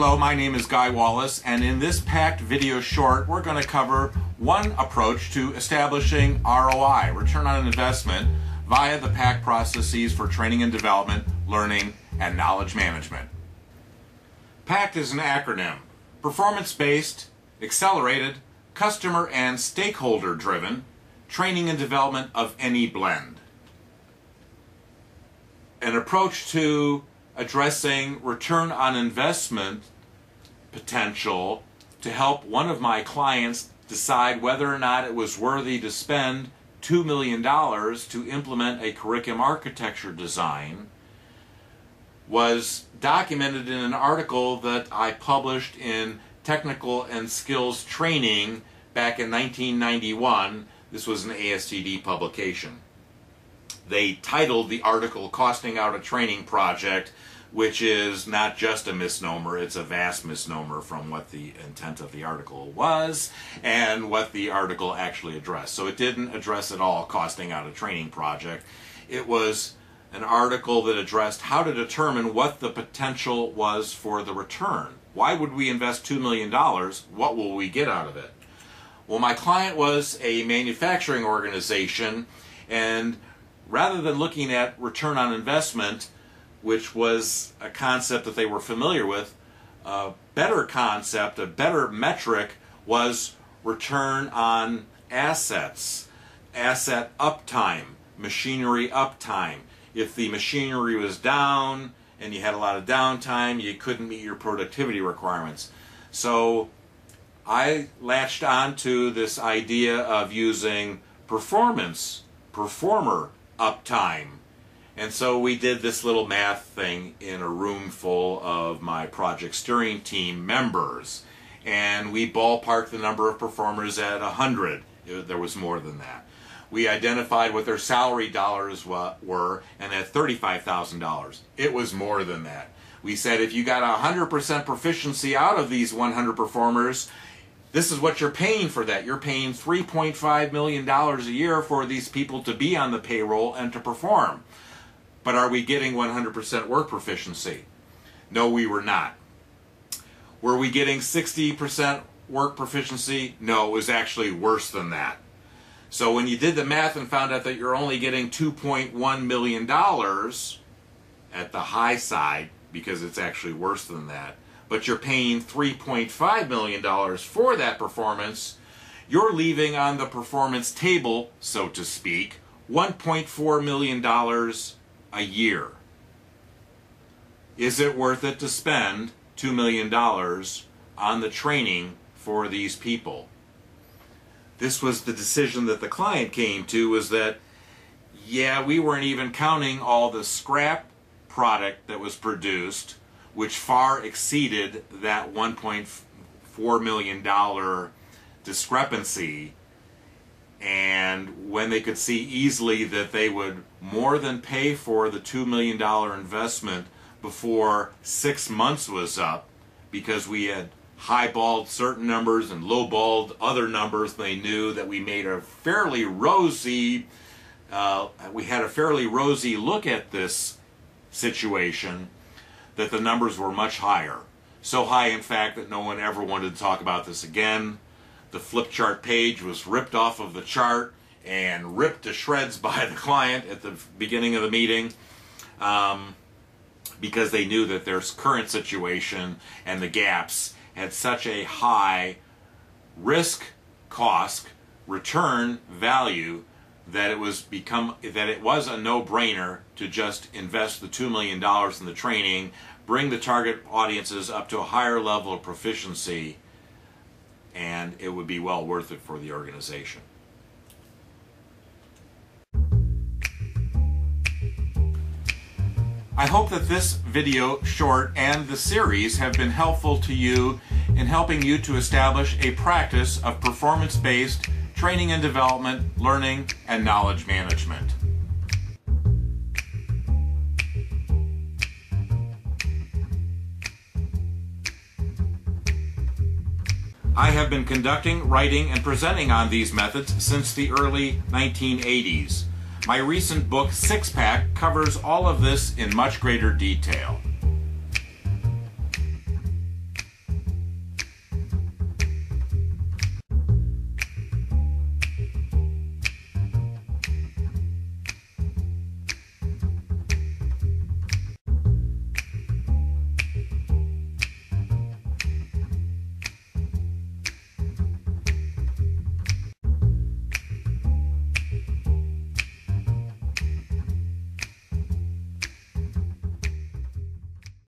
Hello, my name is Guy Wallace, and in this packed video short, we're going to cover one approach to establishing ROI, return on investment, via the PACT processes for training and development, learning, and knowledge management. PACT is an acronym: performance-based, accelerated, customer and stakeholder-driven training and development of any blend. An approach to addressing return on investment potential to help one of my clients decide whether or not it was worthy to spend $2 million to implement a curriculum architecture design was documented in an article that I published in Technical and Skills Training back in 1991. This was an ASTD publication. They titled the article "Costing Out a Training Project," which is not just a misnomer, it's a vast misnomer from what the intent of the article was and what the article actually addressed. So it didn't address at all costing out a training project. It was an article that addressed how to determine what the potential was for the return. Why would we invest $2 million? What will we get out of it? Well, my client was a manufacturing organization, and rather than looking at return on investment, which was a concept that they were familiar with, a better concept, a better metric was return on assets, asset uptime, machinery uptime. If the machinery was down and you had a lot of downtime, you couldn't meet your productivity requirements. So I latched on to this idea of using performer uptime. And so we did this little math thing in a room full of my project steering team members, and we ballparked the number of performers at 100. There was more than that. We identified what their salary dollars were, and at $35,000. It was more than that. We said if you got 100% proficiency out of these 100 performers, this is what you're paying for that. You're paying $3.5 million a year for these people to be on the payroll and to perform. But are we getting 100% work proficiency? No, we were not. Were we getting 60% work proficiency? No, it was actually worse than that. So when you did the math and found out that you're only getting $2.1 million at the high side, because it's actually worse than that, but you're paying $3.5 million for that performance, you're leaving on the performance table, so to speak, $1.4 million a year. Is it worth it to spend $2 million on the training for these people? This was the decision that the client came to, was that, yeah, we weren't even counting all the scrap product that was produced, which far exceeded that $1.4 million discrepancy. And when they could see easily that they would more than pay for the $2 million investment before 6 months was up, because we had highballed certain numbers and lowballed other numbers, they knew that we made a fairly rosy, we had a fairly rosy look at this situation, that the numbers were much higher. So high, in fact, that no one ever wanted to talk about this again. The flip chart page was ripped off of the chart and ripped to shreds by the client at the beginning of the meeting, because they knew that their current situation and the gaps had such a high risk cost return value that it was a no-brainer to just invest the $2 million in the training, bring the target audiences up to a higher level of proficiency, and it would be well worth it for the organization. I hope that this video short and the series have been helpful to you in helping you to establish a practice of performance-based training and development, learning, and knowledge management. I have been conducting, writing, and presenting on these methods since the early 1980s. My recent book, Six Pack, covers all of this in much greater detail.